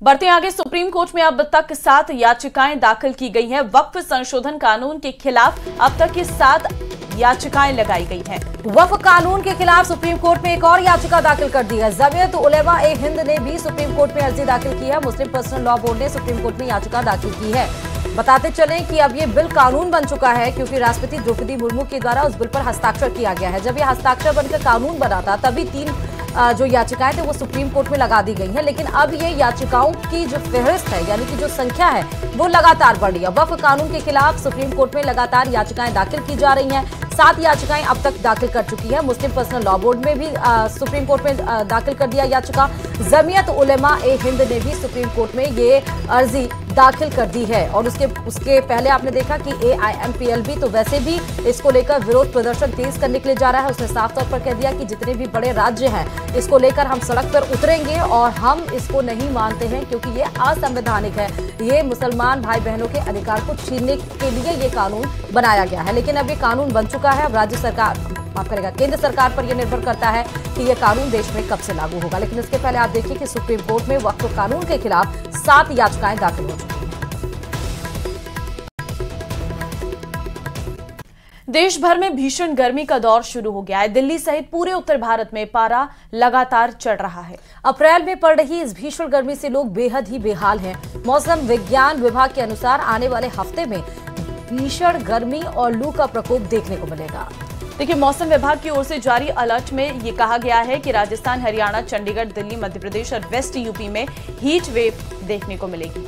बढ़ते आगे, supreme court में अब तक 7 याचिकाएं दाखिल की गई हैं। वक्फ संशोधन कानून के खिलाफ अब तक ये 7 याचिकाएं लगाई गई हैं। वक्फ कानून के खिलाफ सुप्रीम कोर्ट में एक और याचिका दाखिल कर दी है। जमीयत उलेमा ए हिंद ने भी सुप्रीम कोर्ट में अर्जी दाखिल की है। मुस्लिम पर्सनल लॉ बोर्ड ने सुप्रीम कोर्ट में याचिका दाखिल की है। बताते चलें कि अब ये बिल कानून बन चुका है, क्योंकि राष्ट्रपति द्रौपदी मुर्मू के द्वारा उस बिल पर हस्ताक्षर किया गया है। जब यह हस्ताक्षर बनकर कानून बना था, तभी 3 जो याचिकाएं थे वो सुप्रीम कोर्ट में लगा दी गई हैं। लेकिन अब ये याचिकाओं की जो फहरिस्त है, यानी कि जो संख्या है, वो लगातार बढ़ रही है। वक्फ कानून के खिलाफ सुप्रीम कोर्ट में लगातार याचिकाएं दाखिल की जा रही हैं। 7 याचिकाएं अब तक दाखिल कर चुकी है। मुस्लिम पर्सनल लॉ बोर्ड में भी सुप्रीम कोर्ट में दाखिल कर दिया याचिका। जमीयत उलेमा ए हिंद ने भी सुप्रीम कोर्ट में ये अर्जी दाखिल कर दी है। और उसके पहले आपने देखा कि AIMPLB तो वैसे भी इसको लेकर विरोध प्रदर्शन तेज करने के लिए जा रहा है। उसने साफ तौर पर कह दिया कि जितने भी बड़े राज्य हैं, इसको लेकर हम सड़क पर उतरेंगे और हम इसको नहीं मानते हैं, क्योंकि ये असंवैधानिक है। ये मुसलमान भाई बहनों के अधिकार को छीनने के लिए ये कानून बनाया गया है। लेकिन अब ये कानून बन चुका है। अब राज्य सरकार, माफ करेगा, केंद्र सरकार पर यह निर्भर करता है कि यह कानून देश में कब से लागू होगा। लेकिन इसके पहले आप देखिए कि सुप्रीम कोर्ट में वक्फ कानून के खिलाफ 7 याचिकाएं दाखिल हो चुकी हैं। देश भर में भीषण गर्मी का दौर शुरू हो गया है। दिल्ली सहित पूरे उत्तर भारत में पारा लगातार चढ़ रहा है। अप्रैल में पड़ रही इस भीषण गर्मी से लोग बेहद ही बेहाल हैं। मौसम विज्ञान विभाग के अनुसार आने वाले हफ्ते में भीषण गर्मी और लू का प्रकोप देखने को मिलेगा। देखिए, मौसम विभाग की ओर से जारी अलर्ट में ये कहा गया है कि राजस्थान, हरियाणा, चंडीगढ़, दिल्ली, मध्य प्रदेश और वेस्ट यूपी में हीट वेव देखने को मिलेगी।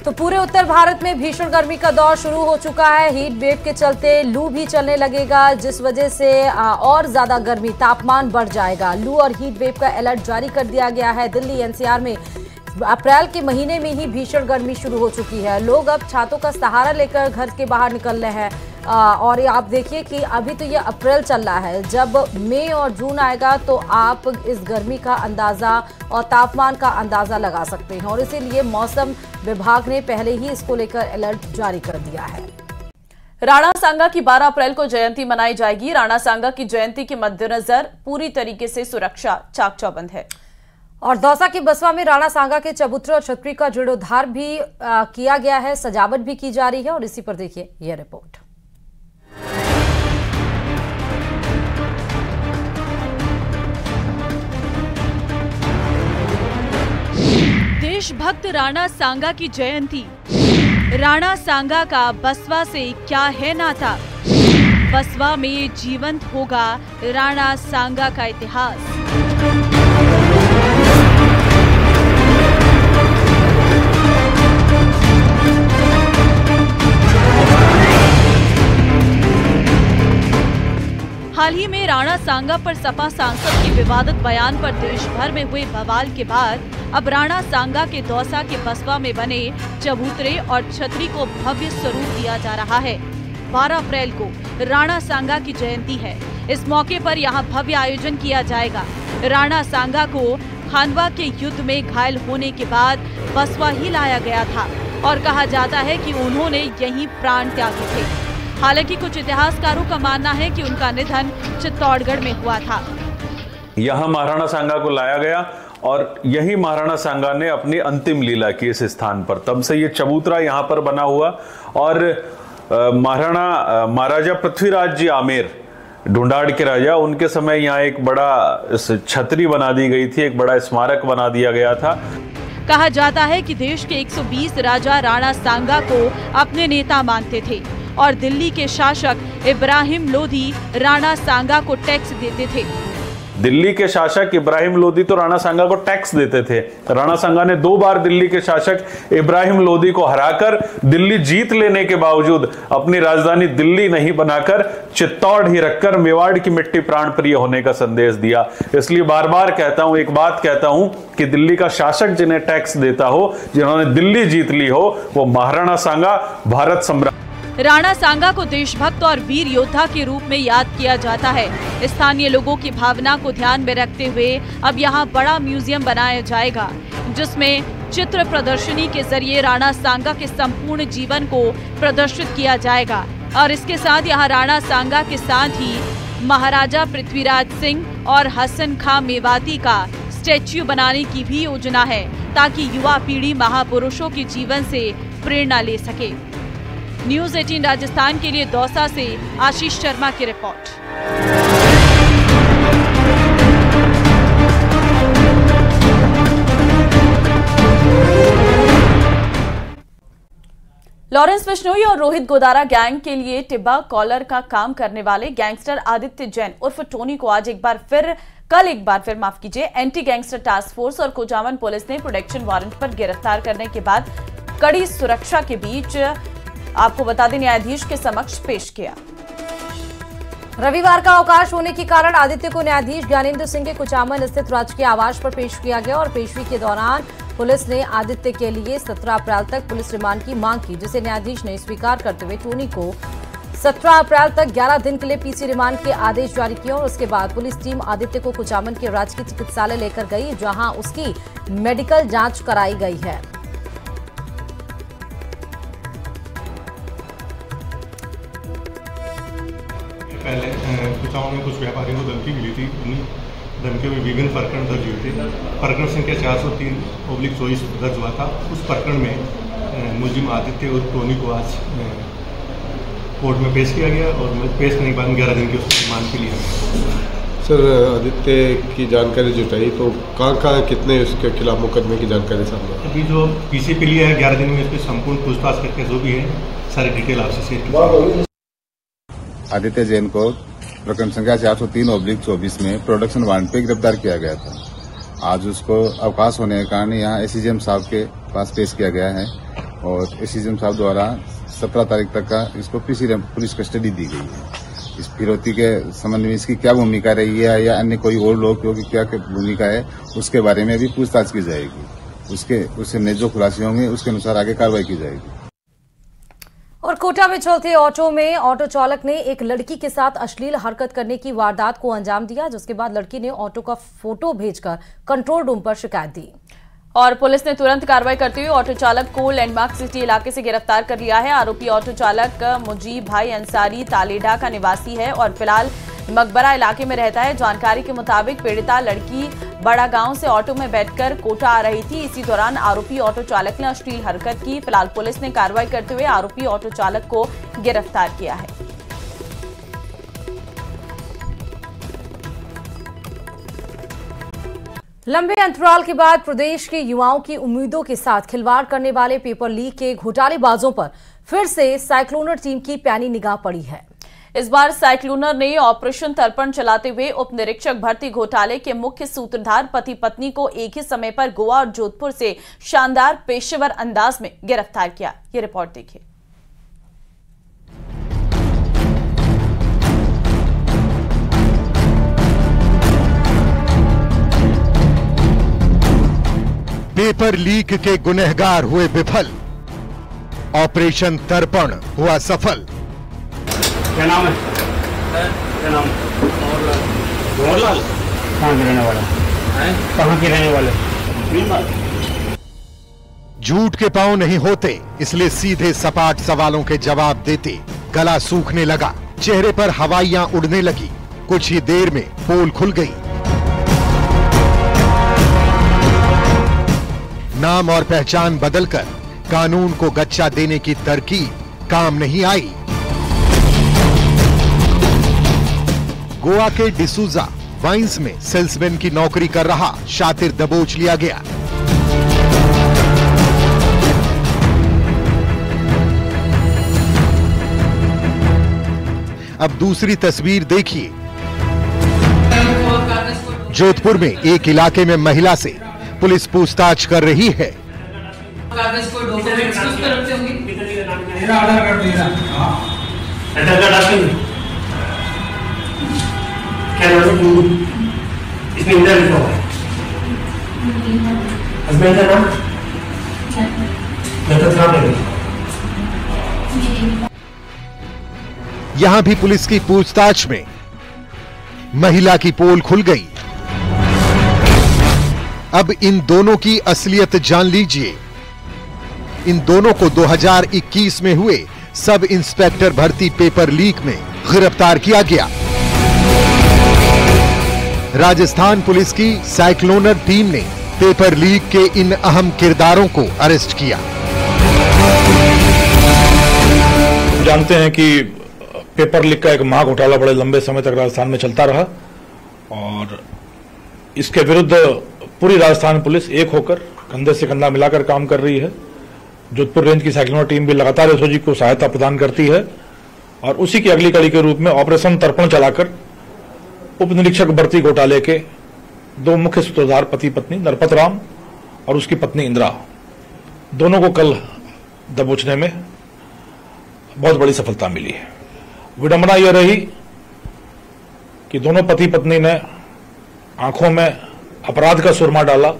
तो पूरे उत्तर भारत में भीषण गर्मी का दौर शुरू हो चुका है। हीट वेव के चलते लू भी चलने लगेगा, जिस वजह से और ज्यादा गर्मी, तापमान बढ़ जाएगा। लू और हीट वेव का अलर्ट जारी कर दिया गया है। दिल्ली NCR में अप्रैल के महीने में ही भीषण गर्मी शुरू हो चुकी है। लोग अब छातों का सहारा लेकर घर के बाहर निकल रहे हैं। और ये आप देखिए कि अभी तो ये अप्रैल चल रहा है। जब मई और जून आएगा तो आप इस गर्मी का अंदाज़ा और तापमान का अंदाज़ा लगा सकते हैं। और इसीलिए मौसम विभाग ने पहले ही इसको लेकर अलर्ट जारी कर दिया है। राणा सांगा की 12 अप्रैल को जयंती मनाई जाएगी। राणा सांगा की जयंती के मद्देनजर पूरी तरीके से सुरक्षा चाक चौबंद है। और दौसा के बसवा में राणा सांगा के चबूतरे और छतरी का जीर्णोद्धार भी किया गया है, सजावट भी की जा रही है। और इसी पर देखिए यह रिपोर्ट। देशभक्त राणा सांगा की जयंती। राणा सांगा का बसवा से क्या है नाता? बसवा में जीवंत होगा राणा सांगा का इतिहास। हाल ही में राणा सांगा पर सपा सांसद के विवादित बयान पर देश भर में हुए बवाल के बाद अब राणा सांगा के दौसा के बसवा में बने चबूतरे और छतरी को भव्य स्वरूप दिया जा रहा है। 12 अप्रैल को राणा सांगा की जयंती है। इस मौके पर यहां भव्य आयोजन किया जाएगा। राणा सांगा को खानवा के युद्ध में घायल होने के बाद बसवा ही लाया गया था और कहा जाता है कि उन्होंने यहीं प्राण त्यागे थे। हालांकि कुछ इतिहासकारों का मानना है कि उनका निधन चित्तौड़गढ़ में हुआ था। यहाँ महाराणा सांगा को लाया गया और यही महाराणा सांगा ने अपनी अंतिम लीला की इस स्थान पर। तब से ये चबूतरा यहाँ पर बना हुआ। और महाराजा पृथ्वीराज जी आमेर, ढूंढाड़ के राजा, उनके समय यहाँ एक बड़ा छतरी बना दी गई थी, एक बड़ा स्मारक बना दिया गया था। कहा जाता है कि देश के 120 राजा राणा सांगा को अपने नेता मानते थे और दिल्ली के शासक इब्राहिम लोधी राणा सांगा को टैक्स देते थे। दिल्ली के शासक इब्राहिम लोधी तो राणा सांगा को टैक्स देते थे। राणा सांगा ने 2 बार दिल्ली के शासक इब्राहिम लोधी को हराकर दिल्ली जीत लेने के बावजूद अपनी राजधानी दिल्ली नहीं बनाकर चित्तौड़ ही रखकर मेवाड़ की मिट्टी प्राण प्रिय होने का संदेश दिया। इसलिए बार बार कहता हूं, एक बात कहता हूं कि दिल्ली का शासक जिन्हें टैक्स देता हो, जिन्होंने दिल्ली जीत ली हो, वो महाराणा सांगा, भारत सम्राट। राणा सांगा को देशभक्त और वीर योद्धा के रूप में याद किया जाता है। स्थानीय लोगों की भावना को ध्यान में रखते हुए अब यहाँ बड़ा म्यूजियम बनाया जाएगा, जिसमें चित्र प्रदर्शनी के जरिए राणा सांगा के संपूर्ण जीवन को प्रदर्शित किया जाएगा। और इसके साथ यहाँ राणा सांगा के साथ ही महाराजा पृथ्वीराज सिंह और हसन खां मेवाती का स्टैच्यू बनाने की भी योजना है ताकि युवा पीढ़ी महापुरुषों के जीवन से प्रेरणा ले सके। न्यूज़ 18 राजस्थान के लिए दौसा से आशीष शर्मा की रिपोर्ट। लॉरेंस बिश्नोई और रोहित गोदारा गैंग के लिए टिब्बा कॉलर का काम करने वाले गैंगस्टर आदित्य जैन उर्फ टोनी को आज कल एक बार फिर एंटी गैंगस्टर टास्क फोर्स और कुचामन पुलिस ने प्रोटेक्शन वारंट पर गिरफ्तार करने के बाद कड़ी सुरक्षा के बीच आपको बता दें न्यायाधीश के समक्ष पेश किया। रविवार का अवकाश होने के कारण आदित्य को न्यायाधीश ज्ञानेंद्र सिंह के कुचामन स्थित राजकीय आवास पर पेश किया गया और पेशवी के दौरान पुलिस ने आदित्य के लिए 17 अप्रैल तक पुलिस रिमांड की मांग की, जिसे न्यायाधीश ने स्वीकार करते हुए टोनी को 17 अप्रैल तक 11 दिन के लिए पीसी रिमांड के आदेश जारी किए और उसके बाद पुलिस टीम आदित्य को कुचामन के राजकीय चिकित्सालय लेकर गई, जहां उसकी मेडिकल जांच कराई गई है। पहले कुचामन में कुछ व्यापारियों को धमकी मिली थी, उन्हीं धमकियों में विभिन्न प्रकरण दर्ज हुए थे। प्रकरण संख्या 403/24 दर्ज हुआ था। उस प्रकरण में मुलजिम आदित्य और टोनी को आज कोर्ट में पेश किया गया और पेश करने के बाद 11 दिन की उसकी रिमांड के लिए। सर, आदित्य की जानकारी जुटाई तो कहाँ कितने उसके खिलाफ मुकदमे की जानकारी सामने? अभी जो पीसी पे लिया है 11 दिन में उसकी संपूर्ण पूछताछ करके जो भी है सारी डिटेल आपसे शेयर की। आदित्य जैन को प्रकरण संख्या 403/24 में प्रोडक्शन वारंट पे गिरफ्तार किया गया था। आज उसको अवकाश होने के कारण यहाँ एसीजेएम साहब के पास पेश किया गया है और एसीजेएम साहब द्वारा 17 तारीख तक का इसको पुलिस कस्टडी दी गई है। इस फिरौती के संबंध में इसकी क्या भूमिका रही है या अन्य कोई और लोगों की क्या भूमिका है, उसके बारे में भी पूछताछ की जाएगी। उससे जो खुलासे होंगे उसके अनुसार आगे कार्रवाई की जाएगी। और कोटा में चलते ऑटो में ऑटो चालक ने एक लड़की के साथ अश्लील हरकत करने की वारदात को अंजाम दिया, जिसके बाद लड़की ने ऑटो का फोटो भेजकर कंट्रोल रूम पर शिकायत दी और पुलिस ने तुरंत कार्रवाई करते हुए ऑटो चालक को लैंडमार्क सिटी इलाके से गिरफ्तार कर लिया है। आरोपी ऑटो चालक मुजीब भाई अंसारी तालेडा का निवासी है और फिलहाल मकबरा इलाके में रहता है। जानकारी के मुताबिक पीड़िता लड़की बड़ा गांव से ऑटो में बैठकर कोटा आ रही थी। इसी दौरान आरोपी ऑटो चालक ने अश्लील हरकत की। फिलहाल पुलिस ने कार्रवाई करते हुए आरोपी ऑटो चालक को गिरफ्तार किया है। लंबे अंतराल के बाद प्रदेश के युवाओं की उम्मीदों के साथ खिलवाड़ करने वाले पेपर लीक के घोटालेबाजों पर फिर से साइक्लोनर टीम की पैनी निगाह पड़ी है। इस बार साइक्लोनर ने ऑपरेशन तर्पण चलाते हुए उप निरीक्षक भर्ती घोटाले के मुख्य सूत्रधार पति पत्नी को एक ही समय पर गोवा और जोधपुर से शानदार पेशेवर अंदाज में गिरफ्तार किया। ये रिपोर्ट देखिए। पेपर लीक के गुनहगार हुए विफल, ऑपरेशन तर्पण हुआ सफल। क्या नाम है? क्या नाम? गौरलाल। कहाँ के रहने वाला? कहाँ के रहने वाले? झूठ के पांव नहीं होते, इसलिए सीधे सपाट सवालों के जवाब देते गला सूखने लगा, चेहरे पर हवाइयां उड़ने लगी। कुछ ही देर में पोल खुल गई। नाम और पहचान बदलकर कानून को गच्चा देने की तरकीब काम नहीं आई। गोवा के डिसूजा वाइन्स में सेल्समैन की नौकरी कर रहा शातिर दबोच लिया गया। अब दूसरी तस्वीर देखिए। जोधपुर में एक इलाके में महिला से पुलिस पूछताछ कर रही है। यहां भी पुलिस की पूछताछ में महिला की पोल खुल गई। अब इन दोनों की असलियत जान लीजिए। इन दोनों को 2021 में हुए सब इंस्पेक्टर भर्ती पेपर लीक में गिरफ्तार किया गया। राजस्थान पुलिस की साइक्लोनर टीम ने पेपर लीक के इन अहम किरदारों को अरेस्ट किया। जानते हैं कि पेपर लीक का एक महा घोटाला बड़े लंबे समय तक राजस्थान में चलता रहा और इसके विरुद्ध पूरी राजस्थान पुलिस एक होकर कंधे से कंधा मिलाकर काम कर रही है। जोधपुर रेंज की साइक्लोनर टीम भी लगातार एसओजी को सहायता प्रदान करती है और उसी की अगली कड़ी के रूप में ऑपरेशन तर्पण चलाकर उप निरीक्षक भर्ती घोटाले के दो मुख्य सूत्रधार पति पत्नी नरपत राम और उसकी पत्नी इंदिरा, दोनों को कल दबोचने में बहुत बड़ी सफलता मिली है। विडंबना यह रही कि दोनों पति पत्नी ने आंखों में अपराध का सुरमा डाला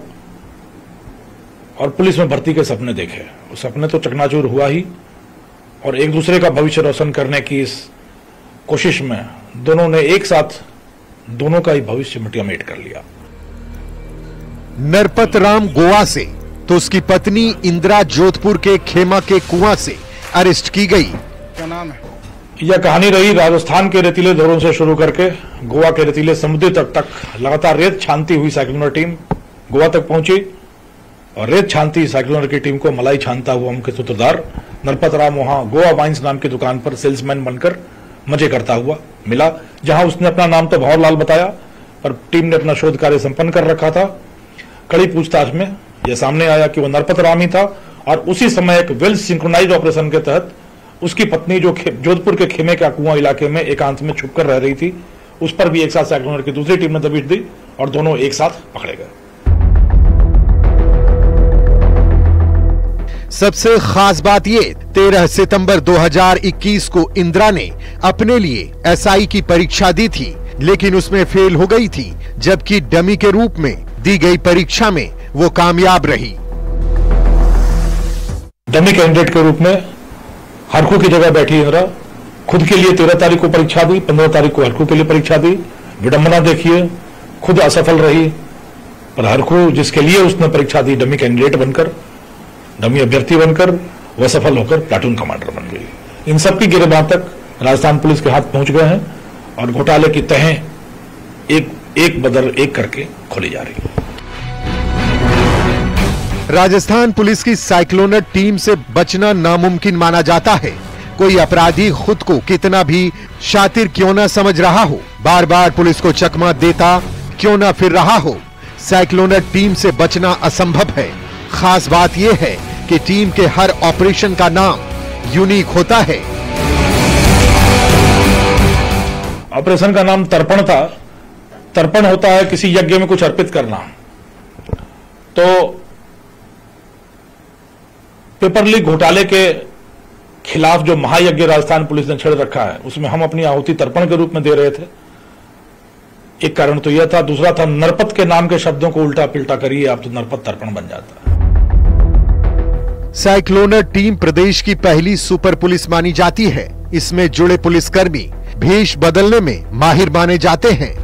और पुलिस में भर्ती के सपने देखे। वो सपने तो चकनाचूर हुआ ही और एक दूसरे का भविष्य रोशन करने की इस कोशिश में दोनों ने एक साथ दोनों का ही भविष्य मिटियामेट कर लिया। नरपत राम गोवा से तो उसकी पत्नी इंदिरा जोधपुर के खेमा के कुआं से अरेस्ट की गई। क्या नाम है? यह कहानी रही राजस्थान के रेतीले धरों से शुरू करके गोवा के रेतीले समुद्री तक लगातार रेत छानती हुई साइक्लोनर टीम गोवा तक पहुंची और रेत छानती साइक्लोनर की टीम को मलाई छानता हुआ मुख्य सूत्रधार नरपत राम वहां गोवा वाइन्स नाम की दुकान पर सेल्समैन बनकर मजे करता हुआ मिला, जहां उसने अपना नाम तो भंवरलाल बताया पर टीम ने अपना शोध कार्य संपन्न कर रखा था। कड़ी पूछताछ में यह सामने आया कि वह नरपत राम ही था और उसी समय एक वेल सिंक्रोनाइज ऑपरेशन के तहत उसकी पत्नी जो जोधपुर के खेमे का कुआं इलाके में एकांत में छुपकर रह रही थी, उस पर भी एक साथ साइक्लोनर की दूसरी टीम ने दबिश दी और दोनों एक साथ पकड़े गए। सबसे खास बात ये 13 सितंबर 2021 को इंदिरा ने अपने लिए एसआई की परीक्षा दी थी, लेकिन उसमें फेल हो गई थी, जबकि डमी के रूप में दी गई परीक्षा में वो कामयाब रही। डमी कैंडिडेट के रूप में हरखू की जगह बैठी इंदिरा खुद के लिए 13 तारीख को परीक्षा दी, 15 तारीख को हरखू के लिए परीक्षा दी। विडंबना देखिए, खुद असफल रही पर हरखू जिसके लिए उसने परीक्षा दी डमी कैंडिडेट बनकर, डमी अभ्यर्थी बनकर, वह सफल होकर प्लाटून कमांडर बन गई। इन सब की गिरफ्तार तक राजस्थान पुलिस के हाथ पहुंच गए हैं और घोटाले की तहें एक बदर एक करके खोली जा रही है। राजस्थान पुलिस की साइक्लोनर टीम से बचना नामुमकिन माना जाता है। कोई अपराधी खुद को कितना भी शातिर क्यों ना समझ रहा हो, बार बार पुलिस को चकमा देता क्यों ना फिर रहा हो, साइक्लोनर टीम से बचना असंभव है। खास बात यह है कि टीम के हर ऑपरेशन का नाम यूनिक होता है। ऑपरेशन का नाम तर्पण था। तर्पण होता है किसी यज्ञ में कुछ अर्पित करना। तो पेपर लीक घोटाले के खिलाफ जो महायज्ञ राजस्थान पुलिस ने छेड़ रखा है, उसमें हम अपनी आहुति तर्पण के रूप में दे रहे थे। एक कारण तो यह था, दूसरा था नरपत के नाम के शब्दों को उल्टा पिल्टा करिए आप तो नरपत तर्पण बन जाता है। साइक्लोनर टीम प्रदेश की पहली सुपर पुलिस मानी जाती है। इसमें जुड़े पुलिसकर्मी भेष बदलने में माहिर माने जाते हैं।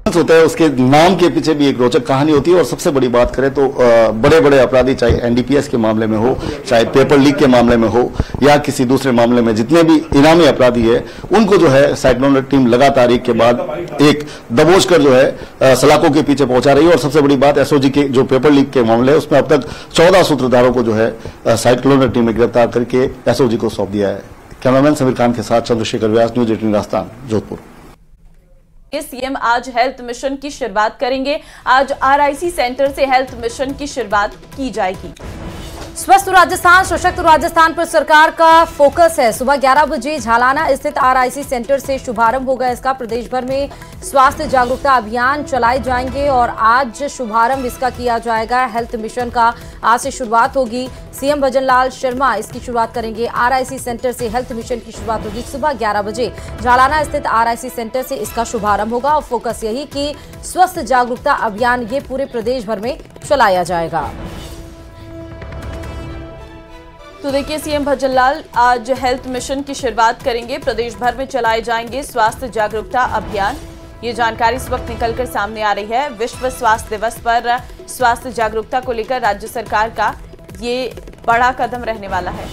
होता है उसके नाम के पीछे भी एक रोचक कहानी होती है। और सबसे बड़ी बात करें तो बड़े बड़े अपराधी, चाहे एनडीपीएस के मामले में हो, चाहे पेपर लीक के मामले में हो या किसी दूसरे मामले में, जितने भी इनामी अपराधी है उनको जो है साइक्लोनर टीम लगातार एक के बाद एक दबोच कर जो है सलाखों के पीछे पहुंचा रही है। और सबसे बड़ी बात, एसओजी के जो पेपर लीक के मामले है उसमें अब तक 14 सूत्रधारों को जो है साइक्लोनर टीम ने गिरफ्तार करके एसओजी को सौंप दिया है। कैमरामैन समीर खान के साथ चंद्रशेखर व्यास, न्यूज 18 राजस्थान, जोधपुर। सीएम आज हेल्थ मिशन की शुरुआत करेंगे। आज आरआईसी सेंटर से हेल्थ मिशन की शुरुआत की जाएगी। स्वस्थ राजस्थान, सशक्त राजस्थान पर सरकार का फोकस है। सुबह 11 बजे झालाना स्थित आरआईसी सेंटर से शुभारंभ होगा इसका। प्रदेश भर में स्वास्थ्य जागरूकता अभियान चलाए जाएंगे और आज शुभारंभ इसका किया जाएगा। हेल्थ मिशन का आज से शुरुआत होगी। सीएम भजनलाल शर्मा इसकी शुरुआत करेंगे। आरआईसी सेंटर से हेल्थ मिशन की शुरुआत होगी सुबह 11 बजे। झालाना स्थित आरआईसी सेंटर से इसका शुभारंभ होगा और फोकस यही कि स्वस्थ जागरूकता अभियान ये पूरे प्रदेश भर में चलाया जाएगा। तो देखिए, सीएम भजनलाल आज हेल्थ मिशन की शुरुआत करेंगे। प्रदेश भर में चलाए जाएंगे स्वास्थ्य जागरूकता अभियान। ये जानकारी इस वक्त निकलकर सामने आ रही है। विश्व स्वास्थ्य दिवस पर स्वास्थ्य जागरूकता को लेकर राज्य सरकार का ये बड़ा कदम रहने वाला है।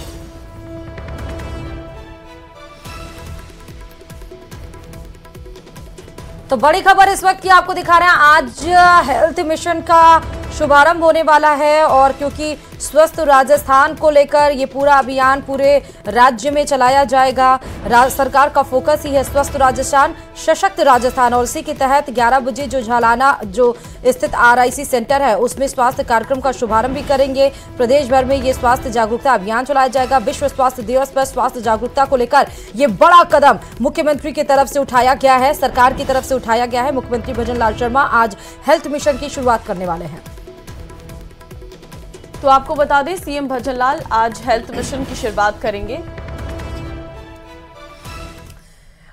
तो बड़ी खबर इस वक्त की आपको दिखा रहे हैं, आज हेल्थ मिशन का शुभारंभ होने वाला है और क्योंकि स्वस्थ राजस्थान को लेकर ये पूरा अभियान पूरे राज्य में चलाया जाएगा। सरकार का फोकस ही है स्वस्थ राजस्थान, सशक्त राजस्थान और इसी के तहत 11 बजे जो झालाना जो स्थित RIC सेंटर है उसमें स्वास्थ्य कार्यक्रम का शुभारंभ भी करेंगे। प्रदेश भर में ये स्वास्थ्य जागरूकता अभियान चलाया जाएगा। विश्व स्वास्थ्य दिवस पर स्वास्थ्य जागरूकता को लेकर ये बड़ा कदम मुख्यमंत्री की तरफ से उठाया गया है, सरकार की तरफ से उठाया गया है। मुख्यमंत्री भजन लाल शर्मा आज हेल्थ मिशन की शुरुआत करने वाले हैं। तो आपको बता दें CM भजन लाल आज हेल्थ मिशन की शुरुआत करेंगे।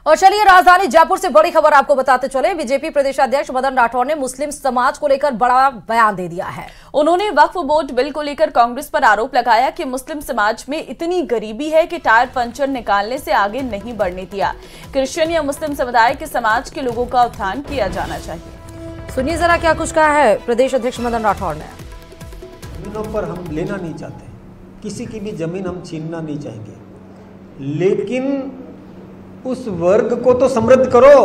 और चलिए राजधानी जयपुर से बड़ी खबर आपको बताते चले। बीजेपी प्रदेशाध्यक्ष मदन राठौर ने मुस्लिम समाज को लेकर बड़ा बयान दे दिया है। उन्होंने वक्फ बोर्ड बिल को लेकर कांग्रेस पर आरोप लगाया कि मुस्लिम समाज में इतनी गरीबी है कि टायर पंचर निकालने से आगे नहीं बढ़ने दिया। क्रिश्चियन या मुस्लिम समुदाय के समाज के लोगों का उत्थान किया जाना चाहिए। सुनिए जरा क्या कुछ कहा है प्रदेश अध्यक्ष मदन राठौर ने। जमीनों पर हम लेना नहीं चाहते, किसी की भी जमीन हम छीनना नहीं चाहेंगे, लेकिन उस वर्ग को तो समृद्ध करो।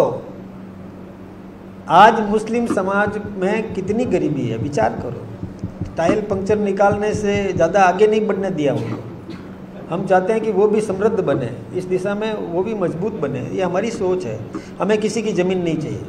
आज मुस्लिम समाज में कितनी गरीबी है, विचार करो। टायर पंक्चर निकालने से ज़्यादा आगे नहीं बढ़ने दिया उनको। हम चाहते हैं कि वो भी समृद्ध बने, इस दिशा में वो भी मजबूत बने। ये हमारी सोच है, हमें किसी की ज़मीन नहीं चाहिए।